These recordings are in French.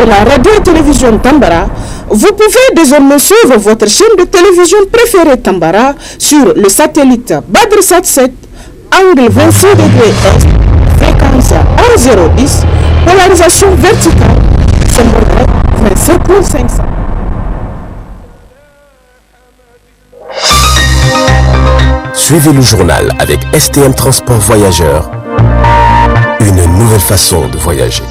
de la radio et télévision Tambara, vous pouvez désormais suivre votre chaîne de télévision préférée Tambara sur le satellite Badrsat 7, angle 26 degrés Est, fréquence 1010, polarisation verticale, symbole 27500. Suivez le journal avec STM Transport Voyageurs, une nouvelle façon de voyager.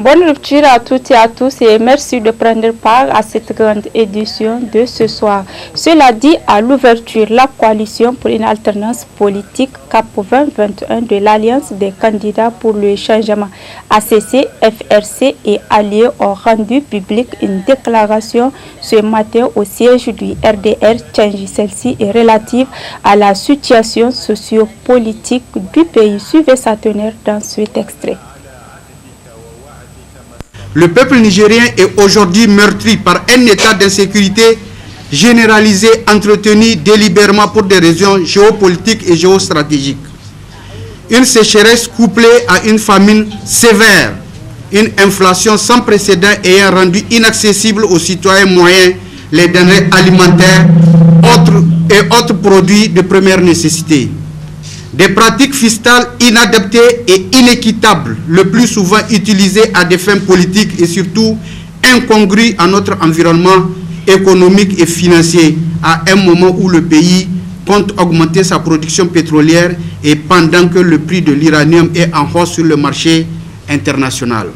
Bonne rupture à toutes et à tous et merci de prendre part à cette grande édition de ce soir. Cela dit, à l'ouverture, la coalition pour une alternance politique CAP 2021 de l'Alliance des candidats pour le changement ACC, FRC et alliés ont rendu public une déclaration ce matin au siège du RDR Change. Celle-ci est relative à la situation socio-politique du pays. Suivez sa teneur dans cet extrait. Le peuple nigérien est aujourd'hui meurtri par un état d'insécurité généralisé entretenu délibérément pour des raisons géopolitiques et géostratégiques. Une sécheresse couplée à une famine sévère, une inflation sans précédent ayant rendu inaccessibles aux citoyens moyens les denrées alimentaires et autres produits de première nécessité. Des pratiques fiscales inadaptées et inéquitables, le plus souvent utilisées à des fins politiques et surtout incongrues à notre environnement économique et financier, à un moment où le pays compte augmenter sa production pétrolière et pendant que le prix de l'uranium est en hausse sur le marché international.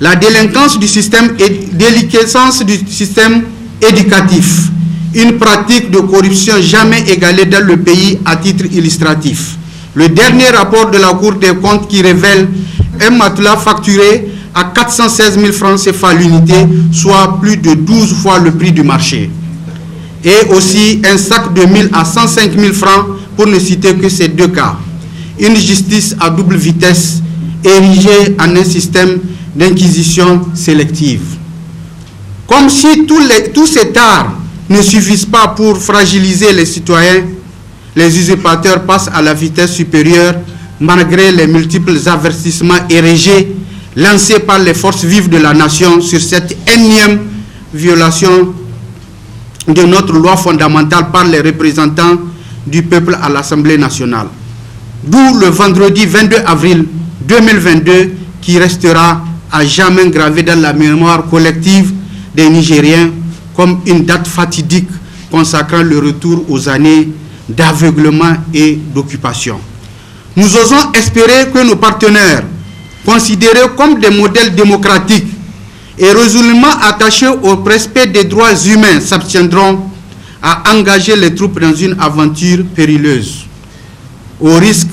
La délinquance du système et déliquescence du système éducatif, une pratique de corruption jamais égalée dans le pays à titre illustratif. Le dernier rapport de la Cour des comptes qui révèle un matelas facturé à 416 000 francs CFA l'unité, soit plus de 12 fois le prix du marché. Et aussi un sac de 1000 à 105 000 francs, pour ne citer que ces deux cas. Une justice à double vitesse, érigée en un système d'inquisition sélective. Comme si tous ces tares ne suffisent pas pour fragiliser les citoyens, les usurpateurs passent à la vitesse supérieure malgré les multiples avertissements érigés lancés par les forces vives de la nation sur cette énième violation de notre loi fondamentale par les représentants du peuple à l'Assemblée nationale. D'où le vendredi 22 avril 2022 qui restera à jamais gravé dans la mémoire collective des Nigériens comme une date fatidique consacrant le retour aux années d'aveuglement et d'occupation. Nous osons espérer que nos partenaires, considérés comme des modèles démocratiques et résolument attachés au respect des droits humains, s'abstiendront à engager les troupes dans une aventure périlleuse, au risque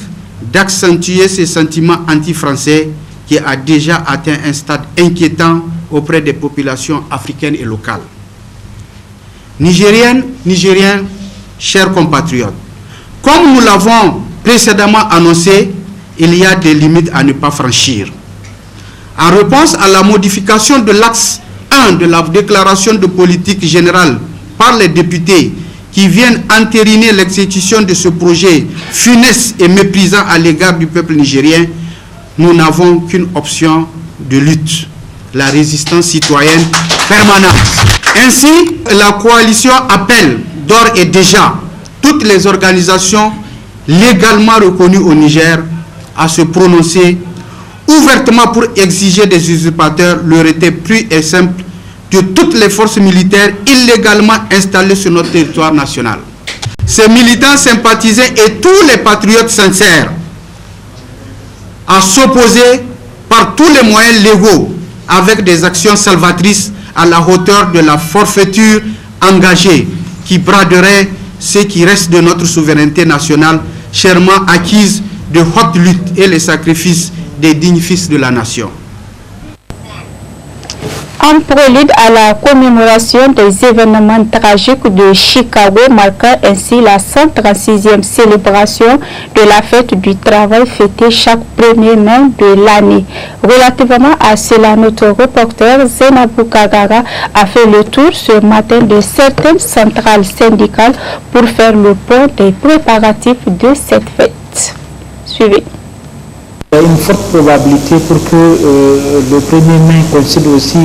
d'accentuer ces sentiments anti-français qui a déjà atteint un stade inquiétant auprès des populations africaines et locales. Nigériennes, Nigériens, chers compatriotes, comme nous l'avons précédemment annoncé, il y a des limites à ne pas franchir. En réponse à la modification de l'axe 1 de la déclaration de politique générale par les députés qui viennent entériner l'exécution de ce projet funeste et méprisant à l'égard du peuple nigérien, nous n'avons qu'une option de lutte, la résistance citoyenne permanente. Ainsi, la coalition appelle d'ores et déjà toutes les organisations légalement reconnues au Niger à se prononcer ouvertement pour exiger des usurpateurs le retrait pur et simple de toutes les forces militaires illégalement installées sur notre territoire national. Ces militants sympathisants et tous les patriotes sincères à s'opposer par tous les moyens légaux avec des actions salvatrices à la hauteur de la forfaiture engagée qui braderait ce qui reste de notre souveraineté nationale chèrement acquise de haute lutte et les sacrifices des dignes fils de la nation. En prélude à la commémoration des événements tragiques de Chicago, marquant ainsi la 136e célébration de la fête du travail fêtée chaque 1er mai de l'année. Relativement à cela, notre reporter Zainabou Kagara a fait le tour ce matin de certaines centrales syndicales pour faire le point des préparatifs de cette fête. Suivez. Il y a une forte probabilité pour que le 1er mai coïncide aussi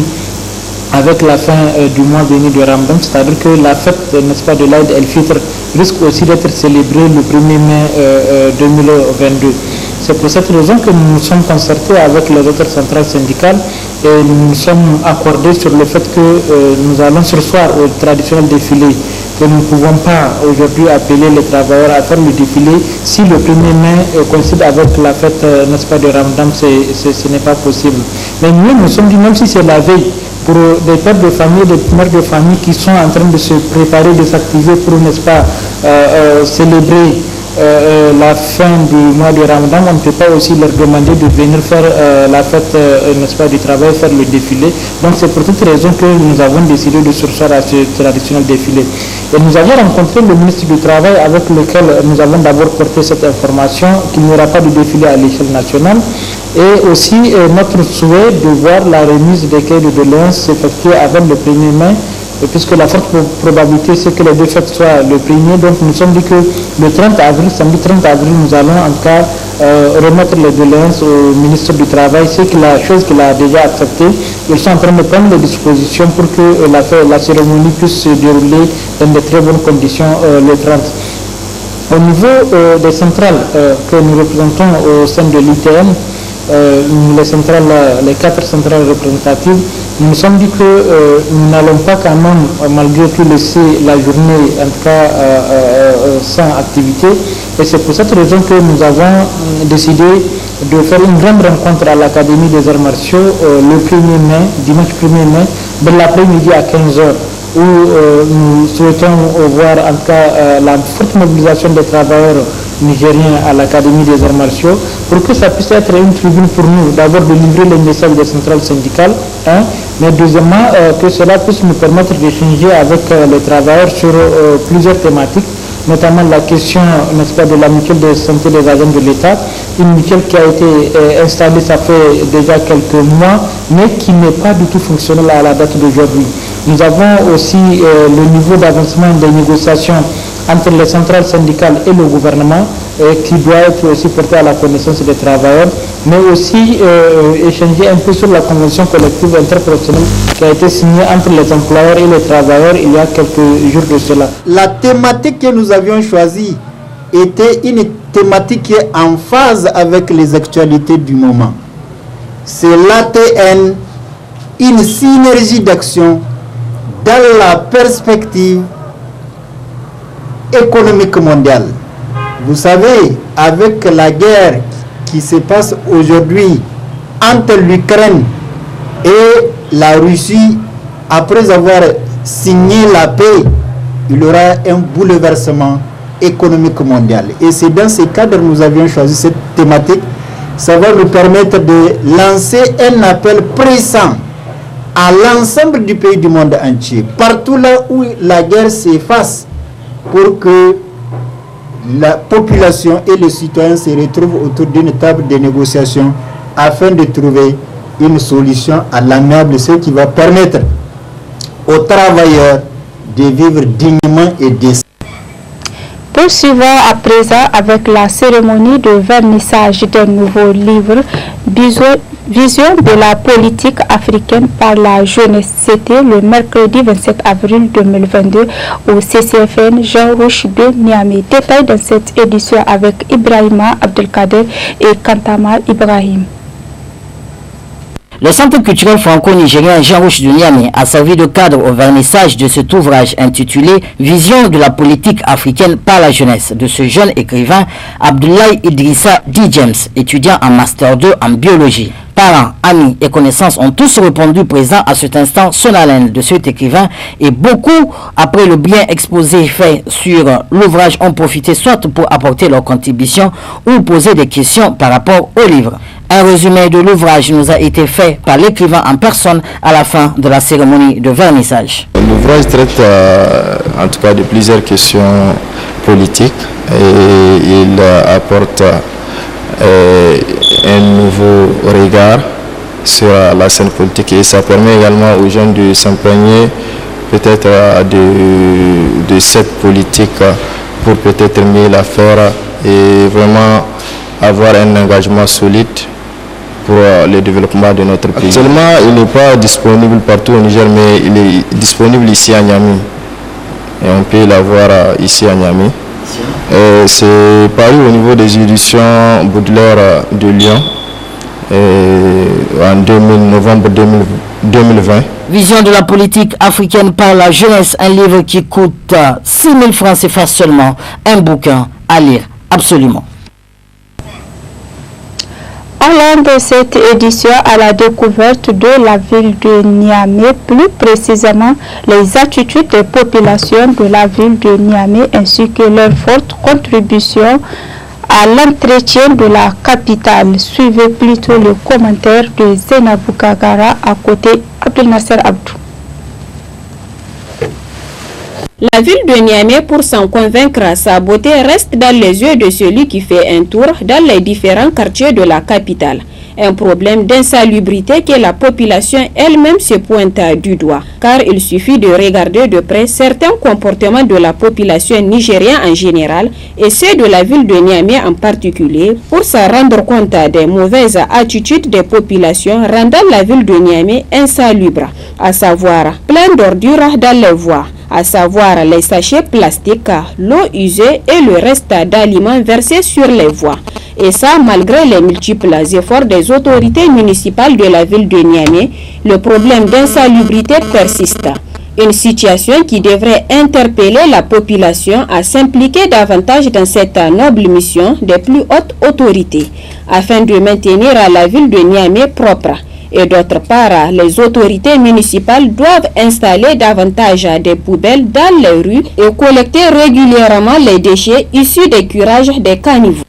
avec la fin du mois béni de Ramadan, c'est-à-dire que la fête, n'est-ce pas, de l'Aïd el-Fitr risque aussi d'être célébrée le 1er mai 2022. C'est pour cette raison que nous nous sommes concertés avec les autres centrales syndicales et nous nous sommes accordés sur le fait que nous allons ce soir au traditionnel défilé, que nous ne pouvons pas aujourd'hui appeler les travailleurs à faire le défilé si le 1er mai coïncide avec la fête, n'est-ce pas, de Ramadan, ce n'est pas possible. Mais nous nous sommes dit, même si c'est la veille, pour des pères de famille, des mères de famille qui sont en train de se préparer, de s'activer pour, n'est-ce pas, célébrer la fin du mois de Ramadan, on ne peut pas aussi leur demander de venir faire la fête, n'est-ce pas, du travail, faire le défilé. Donc c'est pour toute raison que nous avons décidé de sursoir à ce traditionnel défilé. Et nous avons rencontré le ministre du Travail avec lequel nous avons d'abord porté cette information qu'il n'y aura pas de défilé à l'échelle nationale. Et aussi notre souhait de voir la remise des cahiers de doléances s'effectuer avant le 1er mai, puisque la forte probabilité c'est que les deux fêtes soient le 1er. Donc nous sommes dit que le 30 avril, samedi 30 avril, nous allons en cas remettre les doléances au ministre du Travail. C'est la chose qu'il a déjà acceptée. Ils sont en train de prendre les dispositions pour que la cérémonie puisse se dérouler dans de très bonnes conditions le 30. Au niveau des centrales que nous représentons au sein de l'ITN, les 4 centrales représentatives, nous nous sommes dit que nous n'allons pas quand même, malgré tout, laisser la journée, en tout cas, sans activité. Et c'est pour cette raison que nous avons décidé de faire une grande rencontre à l'Académie des arts martiaux le 1er mai, dimanche 1er mai, de l'après-midi à 15h, où nous souhaitons voir en tout cas la forte mobilisation des travailleurs nigériens à l'Académie des arts martiaux, pour que ça puisse être une tribune pour nous, d'abord de livrer les messages des centrales syndicales, mais deuxièmement que cela puisse nous permettre d'échanger avec les travailleurs sur plusieurs thématiques, notamment la question, n'est-ce pas, de la mutuelle de santé des agents de l'État, une mutuelle qui a été installée, ça fait déjà quelques mois, mais qui n'est pas du tout fonctionnelle à la date d'aujourd'hui. Nous avons aussi le niveau d'avancement des négociations entre les centrales syndicales et le gouvernement, qui doit être aussi porté à la connaissance des travailleurs, mais aussi échanger un peu sur la convention collective interprofessionnelle qui a été signée entre les employeurs et les travailleurs il y a quelques jours de cela. La thématique que nous avions choisie était une thématique qui est en phase avec les actualités du moment. C'est l'ATN, une synergie d'action dans la perspective économique mondiale. Vous savez, avec la guerre qui se passe aujourd'hui entre l'Ukraine et la Russie, après avoir signé la paix, il y aura un bouleversement économique mondial. Et c'est dans ce cadre que nous avions choisi cette thématique. Ça va nous permettre de lancer un appel pressant à l'ensemble du pays du monde entier, partout là où la guerre s'efface, pour que la population et les citoyens se retrouvent autour d'une table de négociation afin de trouver une solution à l'amiable, ce qui va permettre aux travailleurs de vivre dignement et décemment. Poursuivons à présent avec la cérémonie de vernissage d'un nouveau livre, Vision de la politique africaine par la jeunesse. C'était le mercredi 27 avril 2022 au CCFN Jean Rouch de Niamey. Détail dans cette édition avec Ibrahima Abdelkader et Kantama Ibrahim. Le Centre culturel franco-nigérien Jean Rouch de Niamey a servi de cadre au vernissage de cet ouvrage intitulé « Vision de la politique africaine par la jeunesse » de ce jeune écrivain Abdoulaye Idrissa D. James, étudiant en Master 2 en biologie. Parents, amis et connaissances ont tous répondu présents à cet instant solennel de cet écrivain et beaucoup, après le bien exposé fait sur l'ouvrage, ont profité soit pour apporter leur contribution ou poser des questions par rapport au livre. Un résumé de l'ouvrage nous a été fait par l'écrivain en personne à la fin de la cérémonie de vernissage. L'ouvrage traite en tout cas de plusieurs questions politiques et il apporte un nouveau regard sur la scène politique et ça permet également aux jeunes de s'imprégner peut-être de cette politique pour peut-être mieux la faire et vraiment avoir un engagement solide pour le développement de notre pays. Actuellement, il n'est pas disponible partout au Niger, mais il est disponible ici à Niamey. Et on peut l'avoir ici à Niamey. C'est paru au niveau des éditions Baudelaire de Lyon en novembre 2020. Vision de la politique africaine par la jeunesse, un livre qui coûte 6 000 francs CFA seulement, un bouquin à lire absolument. Allant de cette édition à la découverte de la ville de Niamey, plus précisément les attitudes des populations de la ville de Niamey ainsi que leur forte contribution à l'entretien de la capitale. Suivez plutôt le commentaire de Zainabou Kagara à côté Abdel Nasser Abdou. La ville de Niamey, pour s'en convaincre, sa beauté reste dans les yeux de celui qui fait un tour dans les différents quartiers de la capitale. Un problème d'insalubrité que la population elle-même se pointe du doigt. Car il suffit de regarder de près certains comportements de la population nigérienne en général et ceux de la ville de Niamey en particulier pour se rendre compte des mauvaises attitudes des populations rendant la ville de Niamey insalubre, à savoir plein d'ordures dans les voies, à savoir les sachets plastiques, l'eau usée et le reste d'aliments versés sur les voies. Et ça, malgré les multiples efforts des autorités municipales de la ville de Niamey, le problème d'insalubrité persiste. Une situation qui devrait interpeller la population à s'impliquer davantage dans cette noble mission des plus hautes autorités, afin de maintenir la ville de Niamey propre. Et d'autre part, les autorités municipales doivent installer davantage des poubelles dans les rues et collecter régulièrement les déchets issus des curages des caniveaux.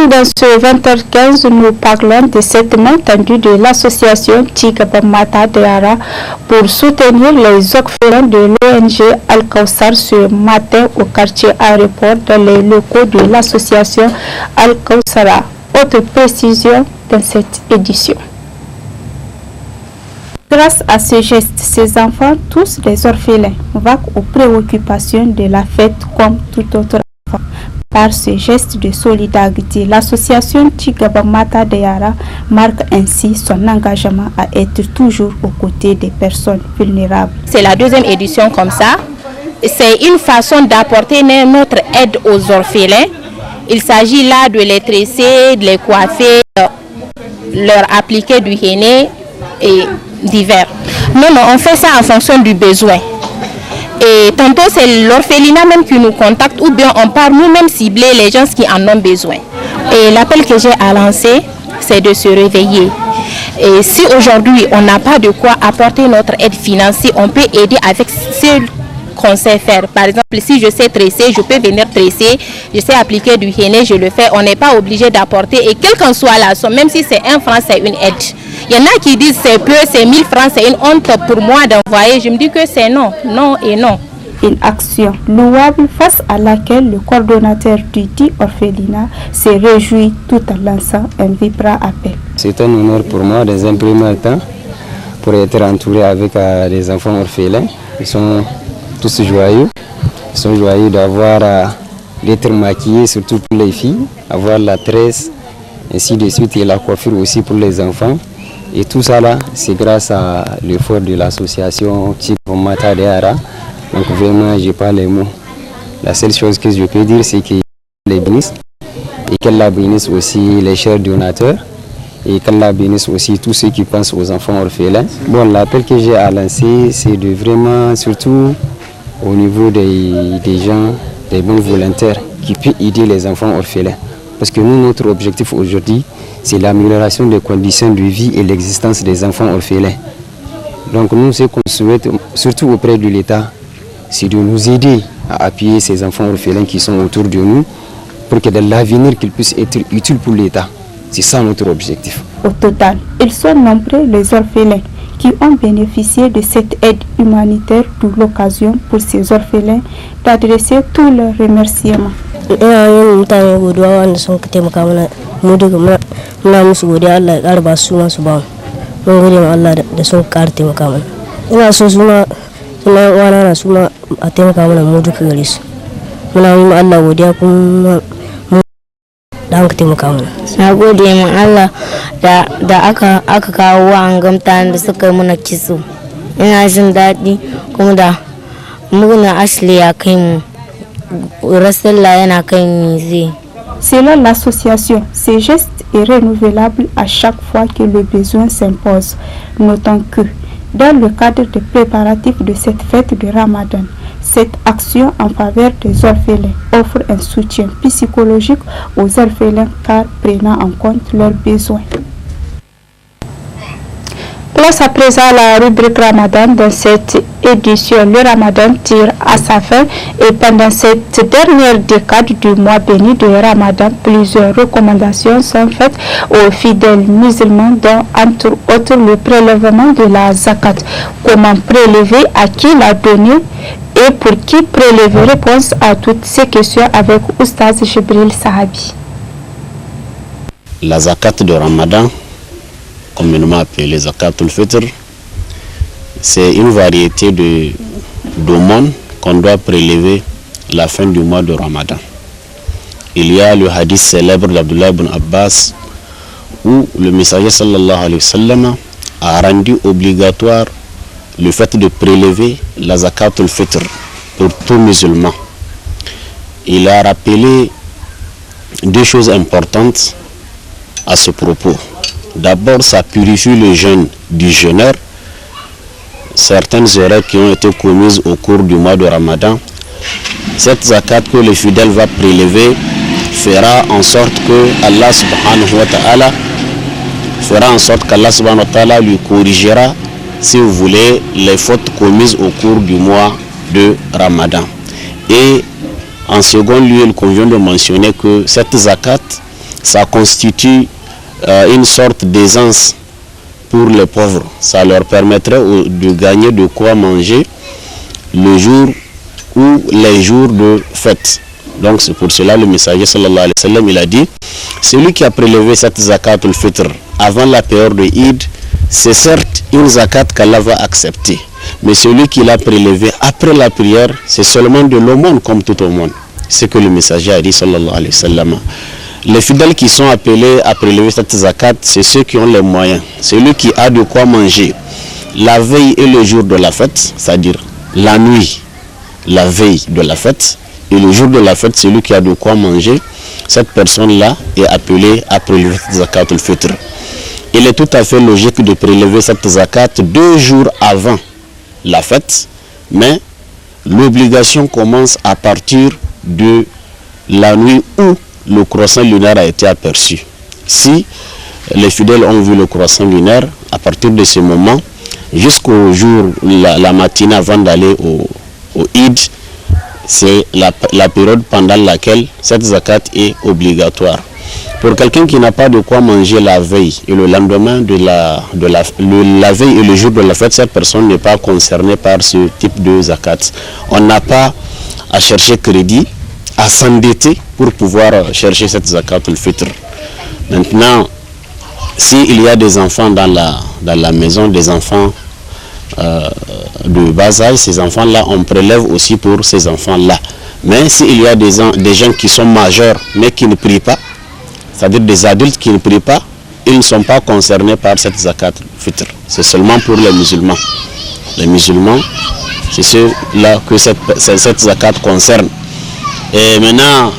Dans ce 20h15, nous parlons de cette main tendue de l'association Tigabamata Deara pour soutenir les orphelins de l'ONG Al-Kawsar ce matin au quartier aéroport dans les locaux de l'association Al-Kawsara. Autre précision dans cette édition. Grâce à ce geste, ces enfants, tous des orphelins, vaquent aux préoccupations de la fête comme tout autre enfant. Par ce geste de solidarité, l'association Tigabamata Deara marque ainsi son engagement à être toujours aux côtés des personnes vulnérables. C'est la deuxième édition comme ça. C'est une façon d'apporter notre aide aux orphelins. Il s'agit là de les tresser, de les coiffer, leur appliquer du henné et divers. Non, on fait ça en fonction du besoin. Et tantôt c'est l'orphelinat même qui nous contacte ou bien on part nous-mêmes cibler les gens qui en ont besoin. Et l'appel que j'ai à lancer, c'est de se réveiller. Et si aujourd'hui on n'a pas de quoi apporter notre aide financière, on peut aider avec ce qu'on sait faire. Par exemple, si je sais tresser, je peux venir tresser, je sais appliquer du henné, je le fais. On n'est pas obligé d'apporter et quelle qu'en soit la somme, même si c'est 1 franc, c'est une aide. Il y en a qui disent c'est peu, c'est 1000 francs, c'est une honte pour moi d'envoyer. Je me dis que c'est non, non et non. Une action louable face à laquelle le coordonnateur du dit orphelinat se réjouit tout en lançant un vibrant appel. C'est un honneur pour moi dans un premier temps pour être entouré avec des enfants orphelins. Ils sont tous joyeux. Ils sont joyeux d'avoir d'être maquillés, surtout pour les filles, avoir la tresse, ainsi de suite, et la coiffure aussi pour les enfants. Et tout ça là, c'est grâce à l'effort de l'association Tigabamata Deara. Donc vraiment, je n'ai pas les mots. La seule chose que je peux dire, c'est qu'elle les bénisse et qu'elle la bénisse aussi les chers donateurs et qu'Allah bénisse aussi tous ceux qui pensent aux enfants orphelins. Bon, l'appel que j'ai à lancer, c'est de vraiment, surtout au niveau des gens, des bons volontaires qui peuvent aider les enfants orphelins. Parce que nous, notre objectif aujourd'hui, c'est l'amélioration des conditions de vie et l'existence des enfants orphelins. Donc nous, ce qu'on souhaite, surtout auprès de l'État, c'est de nous aider à appuyer ces enfants orphelins qui sont autour de nous pour que dans l'avenir, qu'ils puissent être utiles pour l'État. C'est ça notre objectif. Au total, ils sont nombreux les orphelins qui ont bénéficié de cette aide humanitaire, d'où l'occasion pour ces orphelins d'adresser tous leurs remerciements. Na gode ma Allah da aka kawo wa'angan mutanen da suka muna kitso. Ina jin daɗi kuma da muna asali ya kai mu. Rasulullah yana kai mu zai. Selon l'association, ces gestes est renouvelable à chaque fois que le besoin s'impose. Notons que dans le cadre des préparatifs de cette fête de Ramadan, cette action en faveur des orphelins offre un soutien psychologique aux orphelins car prenant en compte leurs besoins. Place à présent à la rubrique Ramadan. Dans cette édition, le Ramadan tire à sa fin et pendant cette dernière décade du mois béni de Ramadan, plusieurs recommandations sont faites aux fidèles musulmans dont entre autres le prélèvement de la zakat. Comment prélever, à qui la donner et pour qui prélever? Réponse à toutes ces questions avec Oustaz Jibril Sahabi. La zakat de Ramadan, communément appelée Zakatul Fitr, c'est une variété d'aumônes qu'on doit prélever à la fin du mois de Ramadan. Il y a le hadith célèbre d'Abdullah ibn Abbas où le messager sallallahu alayhi wa sallam a rendu obligatoire le fait de prélever la Zakatul Fitr pour tout musulman. Il a rappelé deux choses importantes à ce propos. D'abord, ça purifie le jeûne du jeûneur. Certaines erreurs qui ont été commises au cours du mois de Ramadan, cette zakat que le fidèle va prélever fera en sorte que Allah subhanahu wa ta'ala lui corrigera, si vous voulez, les fautes commises au cours du mois de Ramadan. Et en second lieu, il convient de mentionner que cette zakat, ça constitue une sorte d'aisance pour les pauvres. Ça leur permettrait de gagner de quoi manger le jour ou les jours de fête. Donc c'est pour cela le messager sallallahu alayhi wa sallam, il a dit, celui qui a prélevé cette zakat al-fitr avant la période de Eid, c'est certes une zakat qu'Allah va accepter. Mais celui qui l'a prélevé après la prière, c'est seulement de l'aumône comme tout aumône. C'est que le messager a dit sallallahu alayhi wa sallam. Les fidèles qui sont appelés à prélever cette zakat, c'est ceux qui ont les moyens. Celui qui a de quoi manger la veille et le jour de la fête, c'est-à-dire la nuit, la veille de la fête, et le jour de la fête, celui qui a de quoi manger, cette personne-là est appelée à prélever cette zakat al-fitr. Il est tout à fait logique de prélever cette zakat 2 jours avant la fête, mais l'obligation commence à partir de la nuit où le croissant lunaire a été aperçu. Si les fidèles ont vu le croissant lunaire, à partir de ce moment, jusqu'au jour, la matinée avant d'aller au Eid, c'est la période pendant laquelle cette zakat est obligatoire. Pour quelqu'un qui n'a pas de quoi manger la veille et le lendemain la veille et le jour de la fête, cette personne n'est pas concernée par ce type de zakat. On n'a pas à chercher crédit, à s'endetter pour pouvoir chercher cette zakat al-fitr. Maintenant, s'il y a des enfants dans la maison, des enfants de bas âge, ces enfants-là, on prélève aussi pour ces enfants-là. Mais s'il y a des gens qui sont majeurs mais qui ne prient pas, c'est-à-dire des adultes qui ne prient pas, ils ne sont pas concernés par cette zakat al-fitr. C'est seulement pour les musulmans. Les musulmans, c'est ceux-là que cette zakat concerne. Et maintenant,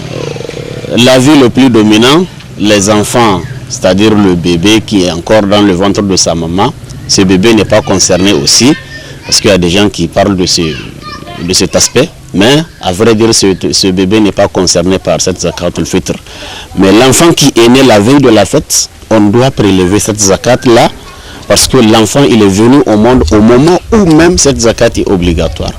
l'avis le plus dominant, les enfants c'est-à-dire le bébé qui est encore dans le ventre de sa maman, ce bébé n'est pas concerné aussi, parce qu'il y a des gens qui parlent de cet aspect, mais à vrai dire, ce bébé n'est pas concerné par cette zakat al-fitr. Mais l'enfant qui est né la veille de la fête, on doit prélever cette zakat-là, parce que l'enfant il est venu au monde au moment où même cette zakat est obligatoire.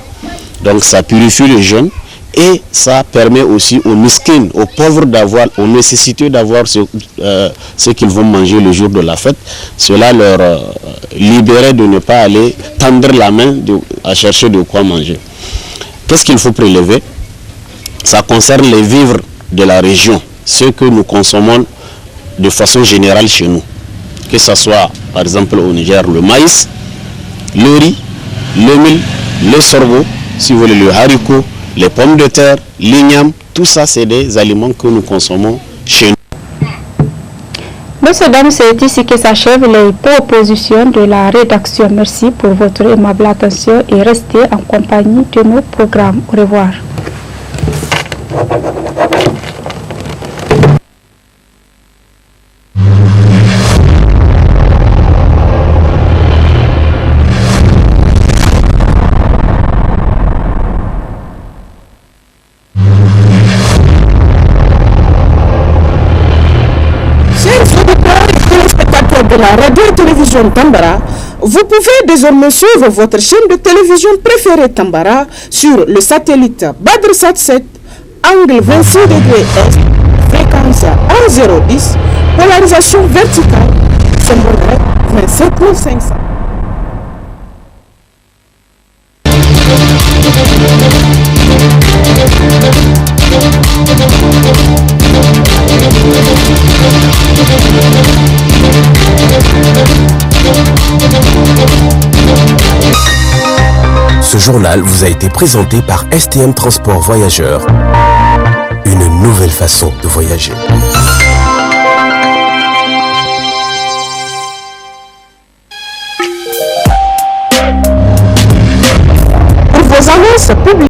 Donc ça purifie le jeûne et ça permet aussi aux miskines, aux pauvres d'avoir, aux nécessiteux d'avoir ce qu'ils vont manger le jour de la fête. Cela leur libérait de ne pas aller tendre la main à chercher de quoi manger. Qu'est-ce qu'il faut prélever? Ça concerne les vivres de la région, ceux que nous consommons de façon générale chez nous. Que ce soit par exemple au Niger le maïs, le riz, le mil, le sorgho, si vous voulez le haricot, les pommes de terre, l'igname, tout ça c'est des aliments que nous consommons chez nous. Messieurs, dames, c'est ici que s'achèvent les propositions de la rédaction. Merci pour votre aimable attention et restez en compagnie de nos programmes. Au revoir. De la radio et télévision Tambara, vous pouvez désormais suivre votre chaîne de télévision préférée Tambara sur le satellite Badrsat 7, angle 26 degrés Est, fréquence 1010, polarisation verticale, symbole 27500. Ce journal vous a été présenté par STM Transport Voyageurs. Une nouvelle façon de voyager. Pour vos annonces publiques,